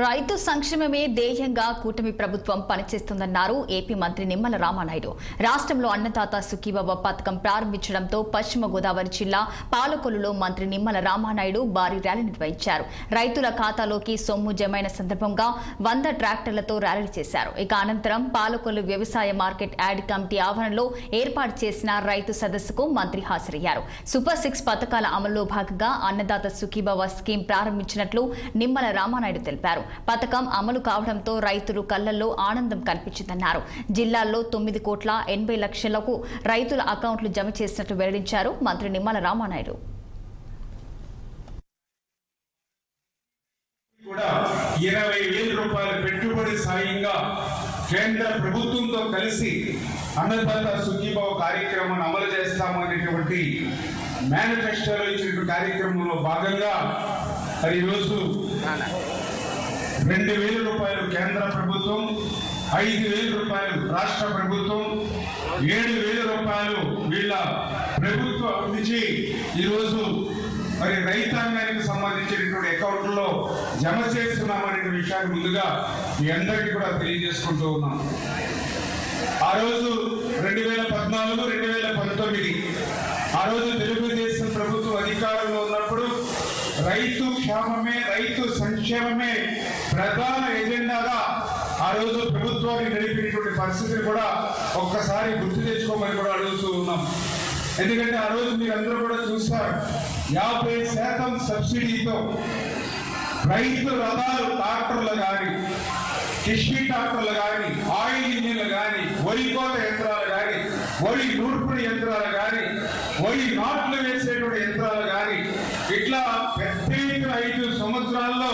రైతు సంక్షేమమే ధ్యేయంగా కూటమి ప్రభుత్వం పనిచేస్తుందన్నారు ఏపీ మంత్రి నిమ్మల రామానాయుడు. రాష్ట్రంలో అన్నదాత సుఖీభవ పథకం ప్రారంభించడంతో పశ్చిమ గోదావరి జిల్లా పాలకొల్లులో మంత్రి నిమ్మల రామానాయుడు భారీ ర్యాలీ నిర్వహించారు. రైతుల ఖాతాలోకి సొమ్ము జమైన సందర్భంగా 100 ట్రాక్టర్లతో ర్యాలీ చేశారు. ఇక అనంతరం పాలకొల్లు వ్యవసాయ మార్కెట్ యాడ్ కమిటీ ఆవరణలో ఏర్పాటు చేసిన రైతు సదస్సుకు మంత్రి హాజరయ్యారు. సూపర్ 6 పథకాల అమల్లో భాగంగా అన్నదాత సుఖీభవ స్కీమ్ ప్రారంభించినట్లు నిమ్మల రామానాయుడు తెలిపారు. పథకం అమలు కావడంతో రైతులు కళ్లల్లో ఆనందం కనిపించిందన్నారు. జిల్లాల్లో 9,80,00,000లకు రైతుల అకౌంట్లు జమ చేసినట్లు వెల్లడించారు మంత్రి నిమ్మల రామానాయుడు. 20,000 రూపాయల పెట్టుబడి సాయంగా కేంద్ర ప్రభుత్వంతో కలిసి అన్నదాత సుఖీభవ కార్యక్రమాన్ని అమలు చేస్తామనేటువంటి మేనిఫెస్టోలో ఇచ్చిన కార్యక్రమంలో భాగంగా ఈరోజు 2,000 రూపాయలు కేంద్ర ప్రభుత్వం, 5,000 రూపాయలు రాష్ట్ర ప్రభుత్వం, 7,000 రూపాయలు వీళ్ళ ప్రభుత్వం నుంచి ఈరోజు రైతాంగానికి సంబంధించినటువంటి అకౌంట్లో జమ చేస్తున్నామనే విషయాన్ని ముందుగా మీ అందరికీ కూడా తెలియజేసుకుంటూ ఉన్నాం. ఆ రోజు 2014, 2019 ఆ రోజు తెలుగుదేశం ప్రభుత్వం అధికారంలో ఉన్నప్పుడు రైతు క్షేమమే, రైతు సంక్షేమమే ప్రధాన ఎజెండాగా ఆ రోజు ప్రభుత్వాన్ని నడిపినటువంటి పరిస్థితిని కూడా ఒక్కసారి గుర్తు తెచ్చుకోమని కూడా అడుగుతూ ఉన్నాం. ఎందుకంటే ఆ రోజు మీరందరూ కూడా చూస్తారు, 50% సబ్సిడీతో రైతు రథాలు ట్రాక్టర్లు కానీ, కిష్మి ట్రాక్టర్లు కానీ, ఆయిల్ ఇంజిన్లు కానీ, వరి కోత యంత్రాలు కానీ, వరి నూర్పుడి యంత్రాలు కానీ, వరి నాట్లు వేసేటువంటి యంత్రాలు కానీ, ఇట్లా 5 సంవత్సరాల్లో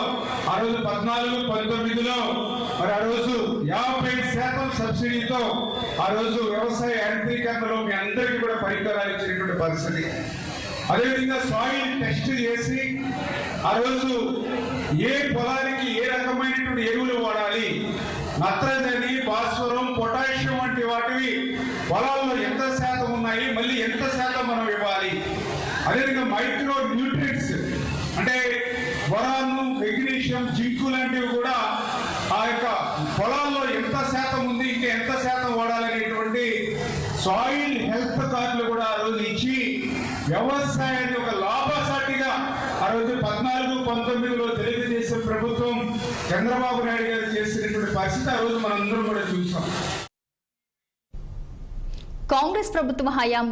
ఆ రోజు 14, 19లో ఆ రోజు 50% సబ్సిడీతో ఆ రోజు వ్యవసాయ యాంత్రీకరణలో మీ అందరికీ కూడా పరికరాలు ఇచ్చినటువంటి పరిస్థితి. అదేవిధంగా సాయిల్ టెస్ట్ చేసి ఆ రోజు ఏ పొలానికి ఏ రకమైనటువంటి ఎరువులు వాడాలి, నత్రజని, భాస్వరం, పొటాషియం వంటి వాటివి పొలాల్లో ఎంత శాతం ఉన్నాయి, మళ్ళీ ఎంత శాతం మనం ఇవ్వాలి. అదేవిధంగా మైక్రో న్యూట్రియంట్స్ అంటే బొరాను, మెగ్నీషియం, జింకు లాంటివి కూడా ఆ యొక్క పొలాల్లో ఎంత శాతం ఉంది, ఇంకా ఎంత శాతం వాడాలనేటువంటి సాయిల్ హెల్త్ కార్డులు కూడా ఆ రోజు ఇచ్చి వ్యవసాయాన్ని ఒక లాభసాటిగా ఆ రోజు 14, 19లో తెలుగుదేశం ప్రభుత్వం చంద్రబాబు నాయుడు గారు చేసినటువంటి పరిస్థితి ఆ రోజు మనందరం కూడా చూసాం. కాంగ్రెస్ ప్రభుత్వం హయాం